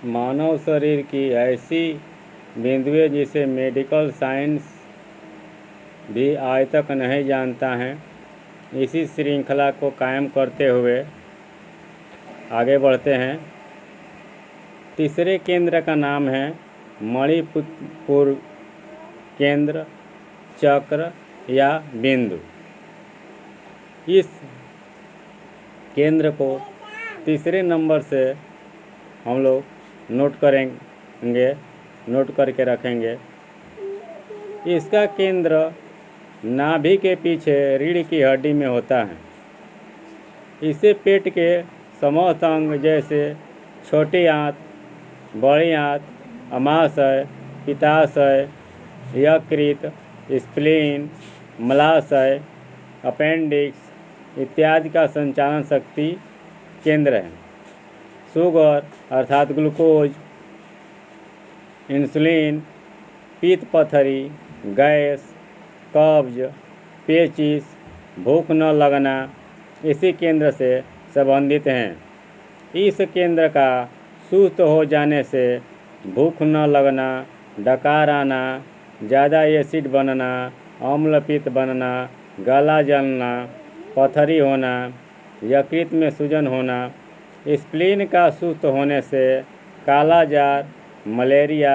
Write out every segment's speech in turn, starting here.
मानव शरीर की ऐसी बिंदुएं जिसे मेडिकल साइंस भी आज तक नहीं जानता है। इसी श्रृंखला को कायम करते हुए आगे बढ़ते हैं। तीसरे केंद्र का नाम है मणिपुर केंद्र, चक्र या बिंदु। इस केंद्र को तीसरे नंबर से हम लोग नोट करके रखेंगे। इसका केंद्र नाभि के पीछे रीढ़ की हड्डी में होता है। इसे पेट के समस्त अंग जैसे छोटी आंत, बड़ी आंत, अमाशय, पित्ताशय, यकृत, स्प्लीन, मलाशय, अपेंडिक्स इत्यादि का संचालन शक्ति केंद्र है। शुगर अर्थात ग्लूकोज, इंसुलिन, पित्त पथरी, गैस, कब्ज, पेचिश, भूख न लगना इसी केंद्र से संबंधित हैं। इस केंद्र का सुस्त हो जाने से भूख न लगना, डकार आना, ज़्यादा एसिड बनना, अम्ल पित्त बनना, गला जलना, पथरी होना, यकृत में सूजन होना, स्प्लीन का सुस्त होने से काला जार, मलेरिया,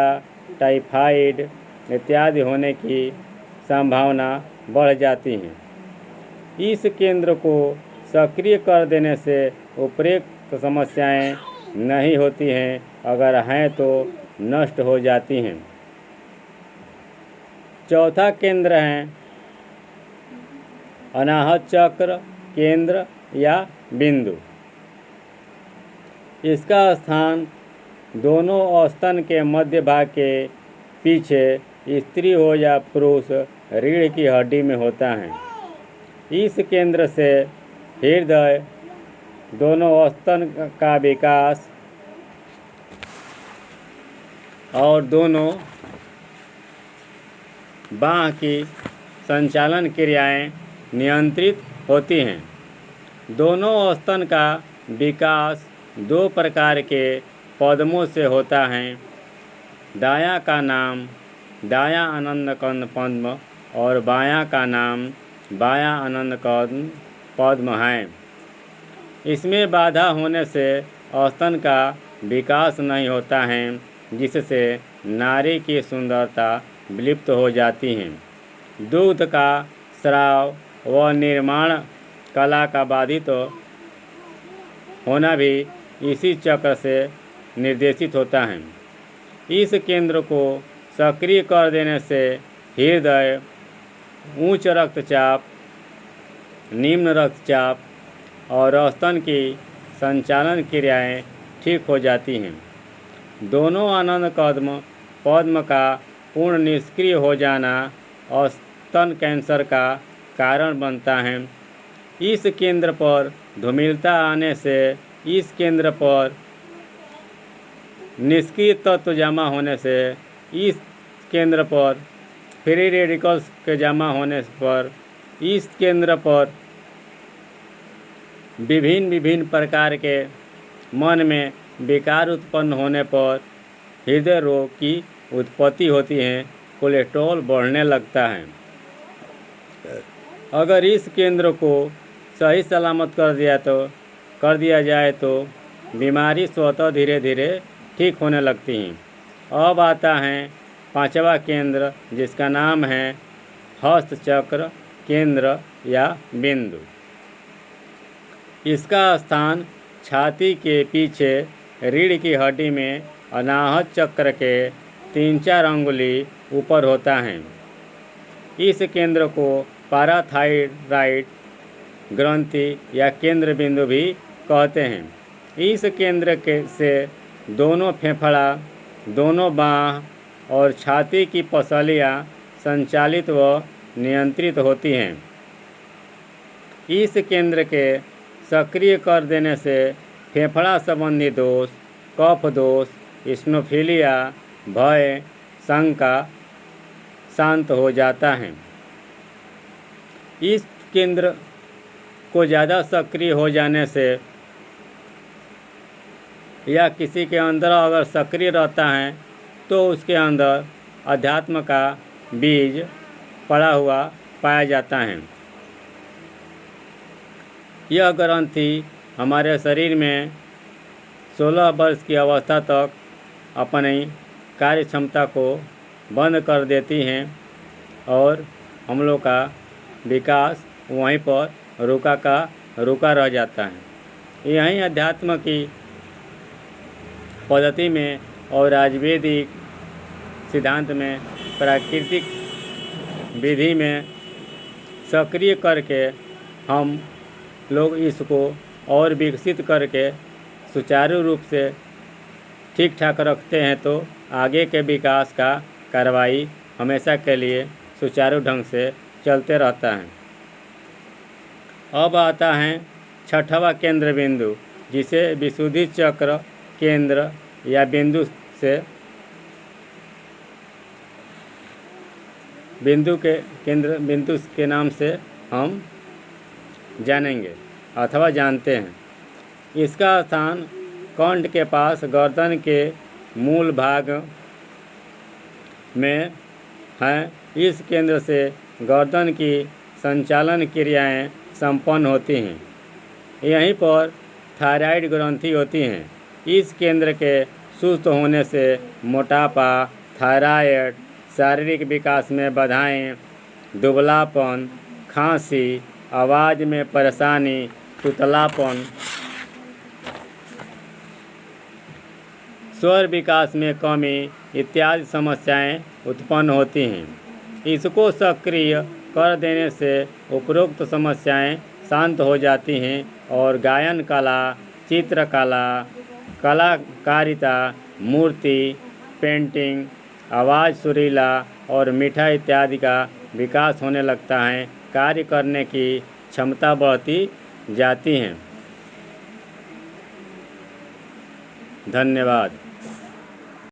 टाइफाइड इत्यादि होने की संभावना बढ़ जाती है। इस केंद्र को सक्रिय कर देने से उपरोक्त समस्याएं नहीं होती हैं, अगर हैं तो नष्ट हो जाती हैं। चौथा केंद्र है अनाहत चक्र, केंद्र या बिंदु। इसका स्थान दोनों स्तन के मध्य भाग के पीछे स्त्री हो या पुरुष रीढ़ की हड्डी में होता है। इस केंद्र से हृदय, दोनों स्तन का विकास और दोनों बांह की संचालन क्रियाएं नियंत्रित होती हैं। दोनों स्तन का विकास दो प्रकार के पद्मों से होता है। दायां का नाम दायां आनंद कंद पद्म और बायां का नाम बायां आनंद कंद पद्म है। इसमें बाधा होने से स्तन का विकास नहीं होता है, जिससे नारी की सुंदरता विलुप्त हो जाती है। दूध का स्राव व निर्माण कला का बाधित होना भी इसी चक्र से निर्देशित होता है। इस केंद्र को सक्रिय कर देने से हृदय, उच्च रक्तचाप, निम्न रक्तचाप और स्तन की संचालन क्रियाएं ठीक हो जाती हैं। दोनों आनंद पद्म का पूर्ण निष्क्रिय हो जाना स्तन कैंसर का कारण बनता है। इस केंद्र पर धूमिलता आने से इस केंद्र पर निष्क्रिय तत्व जमा होने से इस केंद्र पर फ्री रेडिकल्स के जमा होने पर इस केंद्र पर विभिन्न प्रकार के मन में विकार उत्पन्न होने पर हृदय रोग की उत्पत्ति होती है, कोलेस्ट्रॉल बढ़ने लगता है। अगर इस केंद्र को सही सलामत कर दिया जाए तो बीमारी स्वतः धीरे धीरे ठीक होने लगती हैं। अब आता है पांचवा केंद्र, जिसका नाम है हस्त चक्र, केंद्र या बिंदु। इसका स्थान छाती के पीछे रीढ़ की हड्डी में अनाहत चक्र के 3-4 अंगुली ऊपर होता है। इस केंद्र को पाराथायराइड ग्रंथि या केंद्र बिंदु भी कहते हैं। इस केंद्र से दोनों फेफड़ा, दोनों बांह और छाती की पसलियाँ संचालित व नियंत्रित होती हैं। इस केंद्र के सक्रिय कर देने से फेफड़ा संबंधी दोष, कफ दोष, इस्नोफिलिया, भय, शंका शांत हो जाता है। इस केंद्र को ज़्यादा सक्रिय हो जाने से या किसी के अंदर अगर सक्रिय रहता है तो उसके अंदर अध्यात्म का बीज पड़ा हुआ पाया जाता है। यह ग्रंथि हमारे शरीर में 16 वर्ष की अवस्था तक अपनी कार्य क्षमता को बंद कर देती हैं और हम लोग का विकास वहीं पर रुका रह जाता है। यहीं अध्यात्म की पद्धति में और आयुर्वेदिक सिद्धांत में प्राकृतिक विधि में सक्रिय करके हम लोग इसको और विकसित करके सुचारू रूप से ठीक ठाक रखते हैं तो आगे के विकास का कार्रवाई हमेशा के लिए सुचारू ढंग से चलते रहता है। अब आता है छठवां केंद्र बिंदु, जिसे विशुद्धि चक्र केंद्र या बिंदु के नाम से हम जानेंगे अथवा जानते हैं। इसका स्थान कंठ के पास गर्दन के मूल भाग में है। इस केंद्र से गर्दन की संचालन क्रियाएं संपन्न होती हैं। यहीं पर थायराइड ग्रंथि होती हैं। इस केंद्र के सुस्त होने से मोटापा, थायराइड, शारीरिक विकास में बाधाएं, दुबलापन, खांसी, आवाज़ में परेशानी, तुतलापन, स्वर विकास में कमी इत्यादि समस्याएं उत्पन्न होती हैं। इसको सक्रिय कर देने से उपरोक्त समस्याएं शांत हो जाती हैं और गायन कला, चित्रकला, कलाकारिता, मूर्ति, पेंटिंग, आवाज़ सुरीला और मीठा इत्यादि का विकास होने लगता है। कार्य करने की क्षमता बढ़ती जाती है। धन्यवाद।